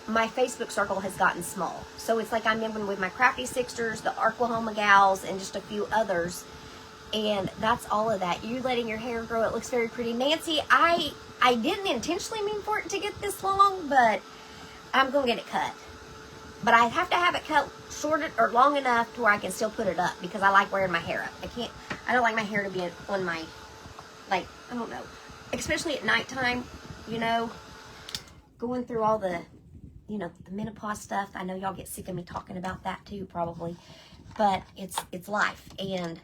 my Facebook circle has gotten small. So it's like I'm in with my Crafty Sixters, the Arklahoma gals, and just a few others. And that's all of that. You letting your hair grow, it looks very pretty. Nancy, I didn't intentionally mean for it to get this long, but I'm going to get it cut. But I have to have it cut short or long enough to where I can still put it up, because I like wearing my hair up. I don't like my hair to be on my, like, I don't know. Especially at nighttime, you know, going through all the, you know, the menopause stuff. I know y'all get sick of me talking about that too, probably. But it's life. And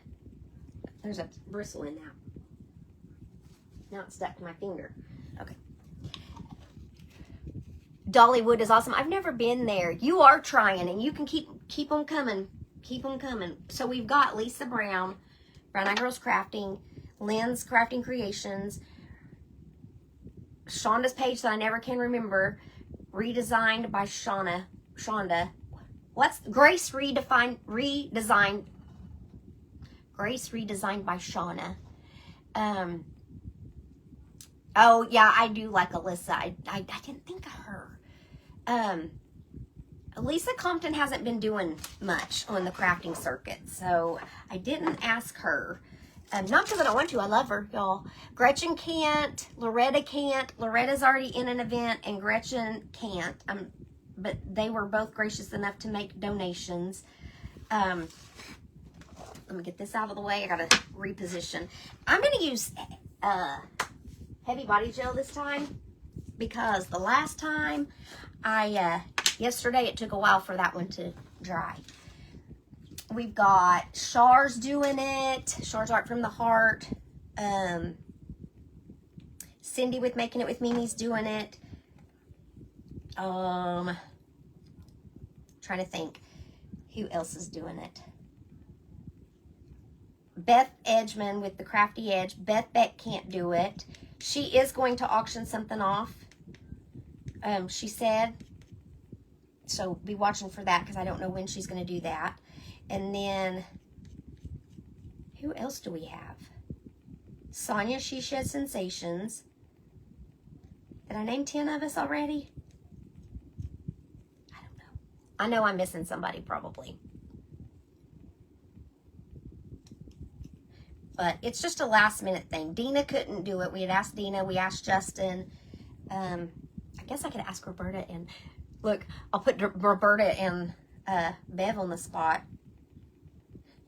there's a bristle in now. Now it's stuck to my finger. Okay. Dollywood is awesome. I've never been there. You are trying, and you can keep them coming. Keep them coming. So we've got Lisa Brown, Brown Eye Girls Crafting, Lynn's Crafting Creations, Shonda's page that I never can remember, redesigned by Shonda. What's Grace redesigned by Shauna. Oh yeah, I do like Alyssa. I didn't think of her. Lisa Compton hasn't been doing much on the crafting circuit, so I didn't ask her. Not because I don't want to. I love her, y'all. Gretchen can't. Loretta can't. Loretta's already in an event, and Gretchen can't. But they were both gracious enough to make donations. Let me get this out of the way. I got to reposition. I'm going to use heavy body gel this time because the last time yesterday it took a while for that one to dry. We've got Char's doing it. Char's Art from the Heart. Cindy with Making It With Mimi's doing it. Trying to think who else is doing it. Beth Edgman with the Crafty Edge. Beth Beck can't do it. She is going to auction something off. She said. So be watching for that because I don't know when she's going to do that. And then, who else do we have? Sonia, She Shed Sensations. Did I name 10 of us already? I don't know. I know I'm missing somebody probably. But it's just a last minute thing. Dina couldn't do it. We had asked Dina. We asked Justin. I guess I could ask Roberta and... Look, I'll put Roberta and Bev on the spot.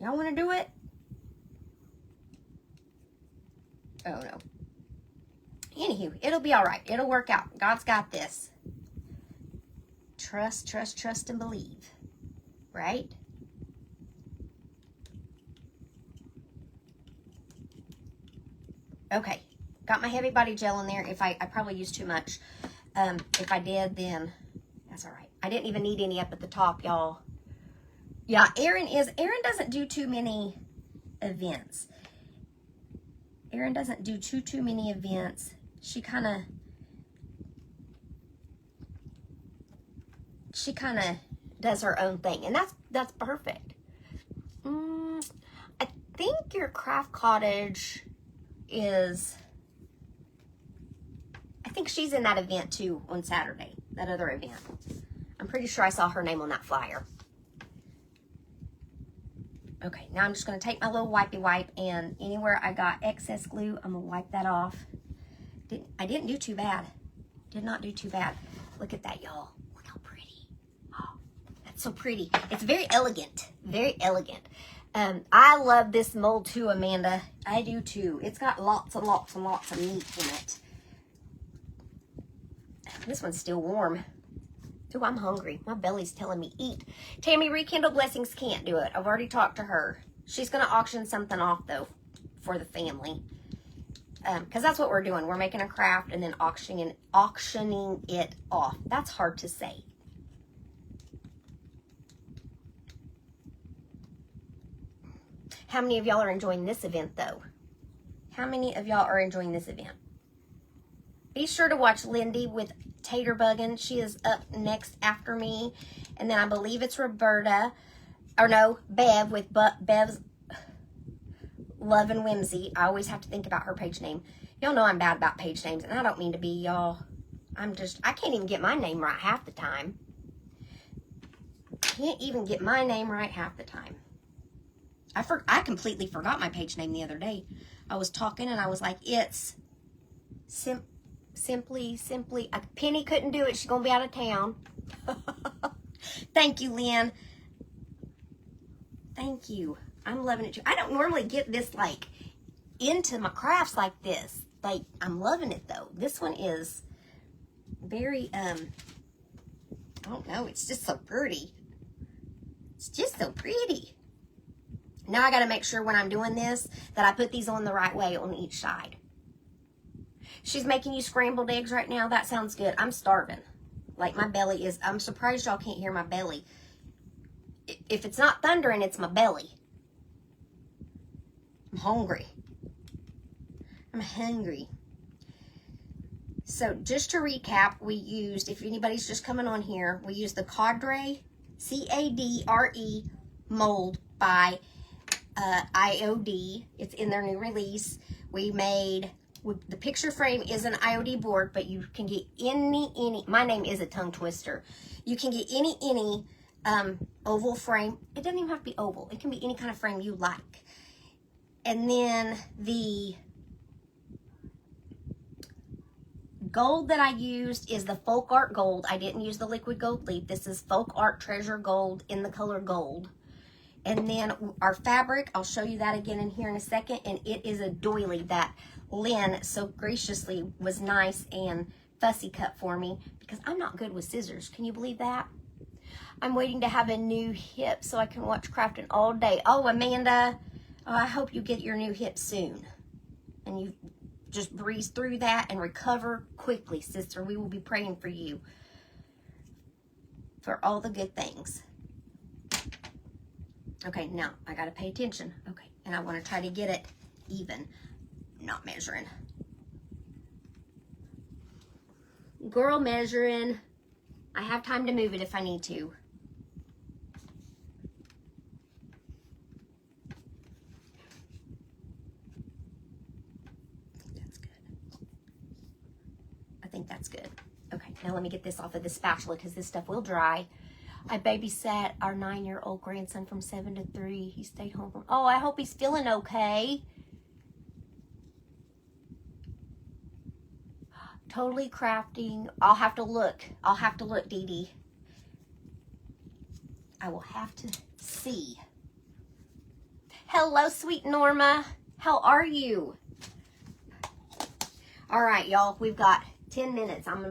Y'all want to do it? Oh, no. Anywho, it'll be all right. It'll work out. God's got this. Trust, trust, trust, and believe. Right? Okay. Got my heavy body gel in there. If I probably used too much. If I did, then that's all right. I didn't even need any up at the top, y'all. Yeah, Erin doesn't do too many events. Erin doesn't do too many events. She kind of does her own thing, and that's perfect. I think your craft cottage is. I think she's in that event too on Saturday. That other event. I'm pretty sure I saw her name on that flyer. Okay, now I'm just going to take my little wipey wipe, and anywhere I got excess glue, I'm going to wipe that off. I didn't do too bad. Did not do too bad. Look at that, y'all. Look how pretty. Oh, that's so pretty. It's very elegant. Very elegant. I love this mold too, Amanda. I do too. It's got lots and lots and lots of meat in it. This one's still warm. Ooh, I'm hungry. My belly's telling me eat. Tammy, Rekindle Blessings can't do it. I've already talked to her. She's going to auction something off, though, for the family. Because that's what we're doing. We're making a craft and then auctioning it off. That's hard to say. How many of y'all are enjoying this event, though? How many of y'all are enjoying this event? Be sure to watch Lindy with Tater Buggin'. She is up next after me. And then I believe it's Roberta. Or no, Bev with Bev's Love and Whimsy. I always have to think about her page name. Y'all know I'm bad about page names. And I don't mean to be, y'all. I can't even get my name right half the time. Can't even get my name right half the time. I completely forgot my page name the other day. I was talking and I was like, it's Simply, Penny couldn't do it. She's going to be out of town. Thank you, Lynn. Thank you. I'm loving it too. I don't normally get this, like, into my crafts like this. Like, I'm loving it, though. This one is very, I don't know. It's just so pretty. It's just so pretty. Now I got to make sure when I'm doing this that I put these on the right way on each side. She's making you scrambled eggs right now. That sounds good. I'm starving. Like my belly is. I'm surprised y'all can't hear my belly. If it's not thundering, it's my belly. I'm hungry. I'm hungry. So just to recap, we used, if anybody's just coming on here, we used the Cadre, C-A-D-R-E mold by IOD. It's in their new release. We made, the picture frame is an IOD board, but you can get any, my name is a tongue twister. You can get any oval frame. It doesn't even have to be oval. It can be any kind of frame you like. And then the gold that I used is the Folk Art Gold. I didn't use the liquid gold leaf. This is Folk Art Treasure Gold in the color gold. And then our fabric, I'll show you that again in here in a second. And it is a doily that Lynn so graciously was nice and fussy cut for me because I'm not good with scissors. Can you believe that? I'm waiting to have a new hip so I can watch crafting all day. Oh, Amanda, I hope you get your new hip soon. And you just breeze through that and recover quickly, sister. We will be praying for you for all the good things. Okay, now I got to pay attention. Okay, and I want to try to get it even, not measuring. Girl measuring. I have time to move it if I need to. That's good. I think that's good. Okay, now let me get this off of the spatula because this stuff will dry. I babysat our 9-year-old grandson from 7 to 3. He stayed home from, oh, I hope he's feeling okay. Totally crafting. I'll have to look. I'll have to look, Dee Dee. I will have to see. Hello, sweet Norma. How are you? All right, y'all. We've got 10 minutes. I'm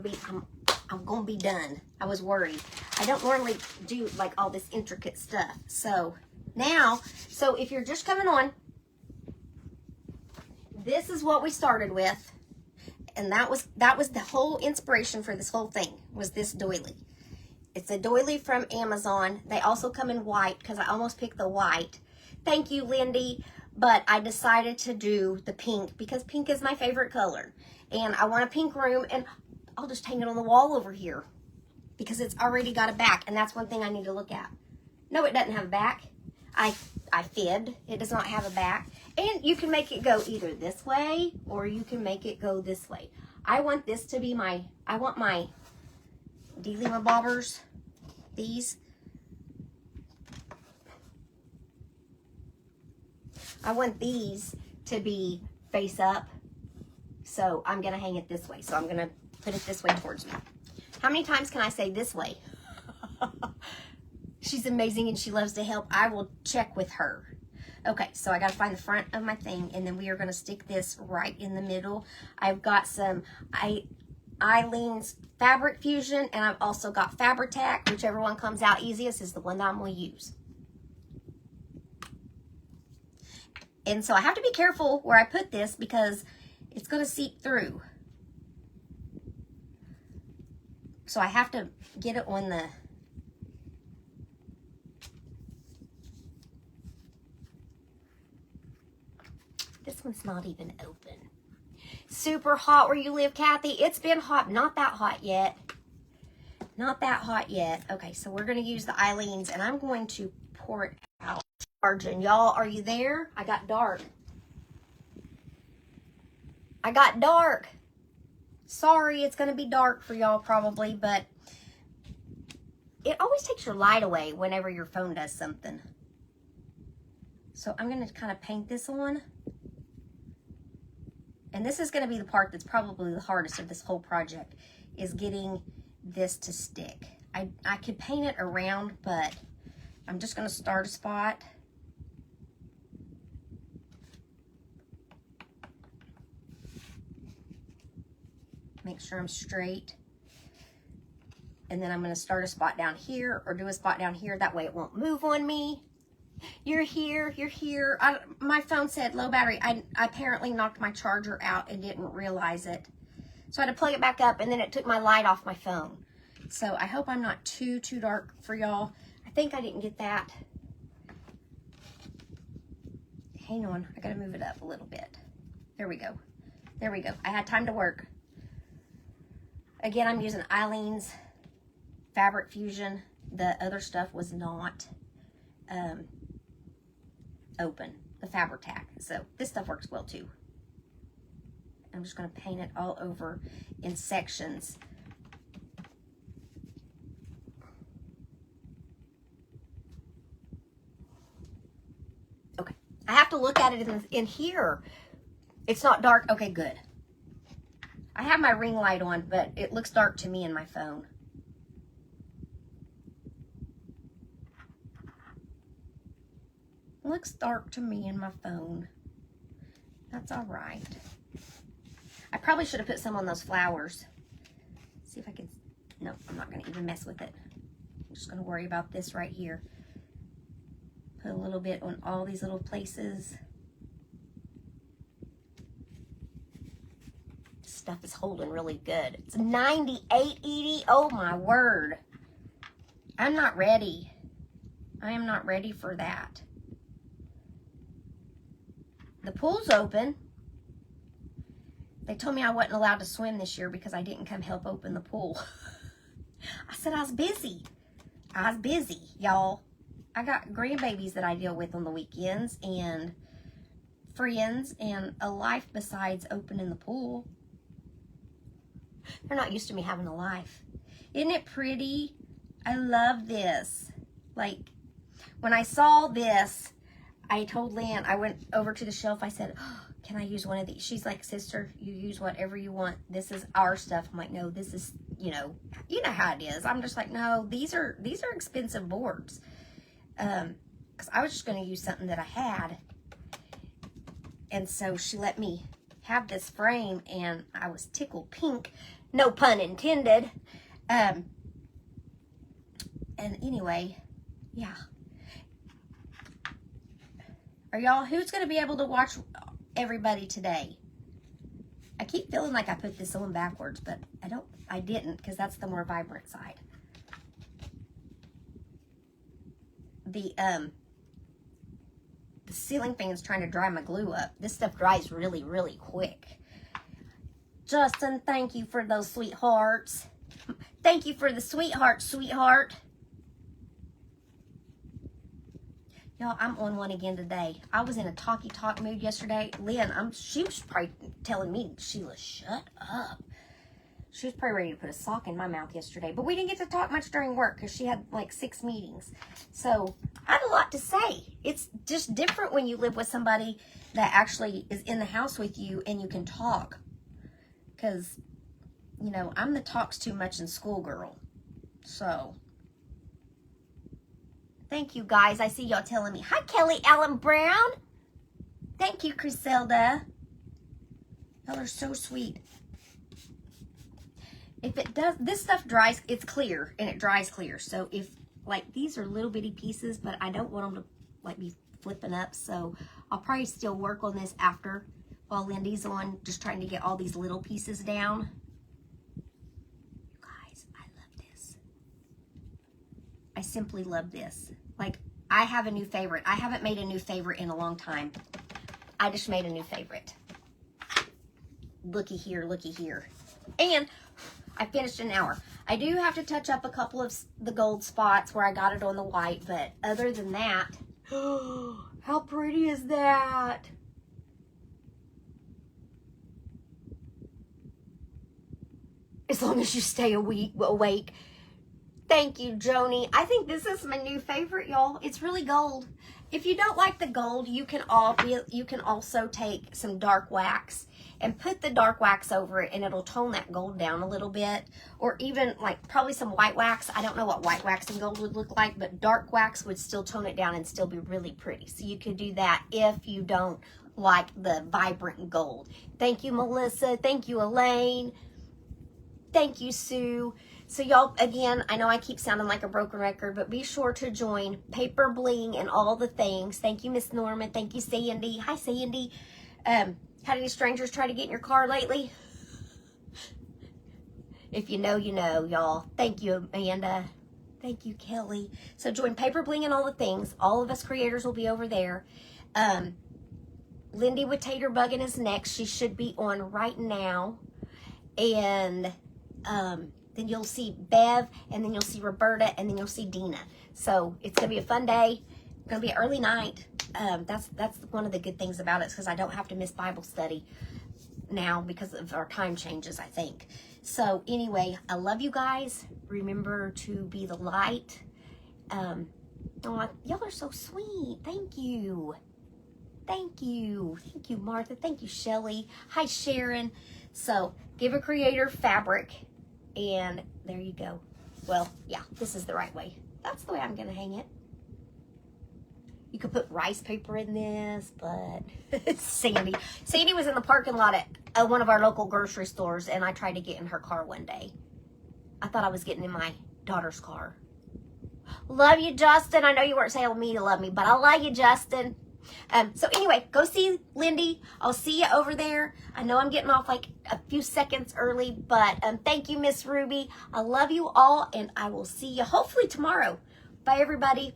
gonna be done. I was worried. I don't normally do like all this intricate stuff. So now, so if you're just coming on, this is what we started with. And that was the whole inspiration for this whole thing, was this doily. It's a doily from Amazon. They also come in white because I almost picked the white. Thank you, Lindy. But I decided to do the pink because pink is my favorite color. And I want a pink room, and I'll just hang it on the wall over here because it's already got a back. And that's one thing I need to look at. No, it doesn't have a back. I fibbed. It does not have a back. And you can make it go either this way or you can make it go this way. I want this to be my, I want my Delima bobbers, these. I want these to be face up. So I'm going to hang it this way. So I'm going to put it this way towards me. How many times can I say this way? She's amazing and she loves to help. I will check with her. Okay, so I got to find the front of my thing, and then we are going to stick this right in the middle. I've got some Eileen's Fabric Fusion, and I've also got Fabri-Tac. Whichever one comes out easiest is the one that I'm going to use. And so I have to be careful where I put this because it's going to seep through. So I have to get it on the... This one's not even open. Super hot where you live, Kathy. It's been hot. Not that hot yet. Not that hot yet. Okay, so we're going to use the Eileen's, and I'm going to pour it out. Margin, y'all, are you there? I got dark. I got dark. Sorry, it's going to be dark for y'all probably, but it always takes your light away whenever your phone does something. So I'm going to kind of paint this on. And this is going to be the part that's probably the hardest of this whole project, is getting this to stick. I could paint it around, but I'm just going to start a spot. Make sure I'm straight. And then I'm going to start a spot down here or do a spot down here. That way it won't move on me. You're here, you're here. My phone said low battery. I apparently knocked my charger out and didn't realize it. So I had to plug it back up, and then it took my light off my phone. So I hope I'm not too dark for y'all. I think I didn't get that. Hang on, I gotta move it up a little bit. There we go. There we go. I had time to work. Again, I'm using Eileen's Fabric Fusion. The other stuff was not open, the Fabri-Tac. So this stuff works well too. I'm just going to paint it all over in sections. Okay, I have to look at it in here. It's not dark. Okay, good. I have my ring light on, but it looks dark to me in my phone. It looks dark to me in my phone. That's all right. I probably should have put some on those flowers. See if I can. No, I'm not going to even mess with it. I'm just going to worry about this right here. Put a little bit on all these little places. This stuff is holding really good. It's 98, Edie. Oh my word. I'm not ready. I am not ready for that. The pool's open. They told me I wasn't allowed to swim this year because I didn't come help open the pool. I said I was busy. I was busy, y'all. I got grandbabies that I deal with on the weekends and friends and a life besides opening the pool. They're not used to me having a life. Isn't it pretty? I love this. Like, when I saw this, I told Lynn, I went over to the shelf. I said, oh, can I use one of these? She's like, sister, you use whatever you want. This is our stuff. I'm like, no, this is, you know how it is. I'm just like, no, these are expensive boards. Because I was just going to use something that I had. And so she let me have this frame, and I was tickled pink. No pun intended. And anyway, yeah. Are y'all, who's going to be able to watch everybody today? I keep feeling like I put this on backwards, but I didn't, because that's the more vibrant side. The ceiling fan's trying to dry my glue up. This stuff dries really, really quick. Justin, thank you for those sweethearts. Thank you for the sweetheart, sweetheart. Y'all, I'm on one again today. I was in a talky talk mood yesterday. Lynn, she was probably telling me, Sheila, shut up. She was probably ready to put a sock in my mouth yesterday. But we didn't get to talk much during work because she had like 6 meetings. So I had a lot to say. It's just different when you live with somebody that actually is in the house with you and you can talk. Because, you know, I'm the talks too much in school girl. So, thank you guys. I see y'all telling me. Hi, Kelly Ellen Brown. Thank you, Griselda. Y'all are so sweet. If it does, this stuff dries, it's clear, and it dries clear. So if, like, these are little bitty pieces, but I don't want them to, like, be flipping up. So I'll probably still work on this after while Lindy's on, just trying to get all these little pieces down. You guys, I love this. I simply love this. Like, I have a new favorite. I haven't made a new favorite in a long time. I just made a new favorite. Looky here, looky here. And I finished an hour. I do have to touch up a couple of the gold spots where I got it on the white, but other than that, how pretty is that? As long as you stay awake. Thank you, Joni. I think this is my new favorite, y'all. It's really gold. If you don't like the gold, you can also take some dark wax and put the dark wax over it, and it'll tone that gold down a little bit. Or even like probably some white wax. I don't know what white wax and gold would look like, but dark wax would still tone it down and still be really pretty. So you could do that if you don't like the vibrant gold. Thank you, Melissa. Thank you, Elaine. Thank you, Sue. So y'all, again, I know I keep sounding like a broken record, but be sure to join Paper Bling and all the things. Thank you, Miss Norman. Thank you, Sandy. Hi, Sandy. Had any strangers try to get in your car lately? If you know, you know, y'all. Thank you, Amanda. Thank you, Kelly. So join Paper Bling and all the things. All of us creators will be over there. Lindy with Tater Buggin is next. She should be on right now. And then you'll see Bev, and then you'll see Roberta, and then you'll see Dina. So it's going to be a fun day. It's going to be an early night. That's one of the good things about it, because I don't have to miss Bible study now because of our time changes, I think. So anyway, I love you guys. Remember to be the light. Oh, y'all are so sweet. Thank you. Thank you. Thank you, Martha. Thank you, Shelly. Hi, Sharon. So, Give a Creator fabric. And there you go. Well, yeah, this is the right way. That's the way I'm going to hang it. You could put rice paper in this, but Sandy was in the parking lot at one of our local grocery stores, and I tried to get in her car one day. I thought I was getting in my daughter's car. Love you, Justin. I know you weren't saying me to love me, but I love you, Justin. So anyway, go see Lindy. I'll see you over there. I know I'm getting off like a few seconds early, but thank you, Miss Ruby. I love you all, and I will see you hopefully tomorrow. Bye, everybody.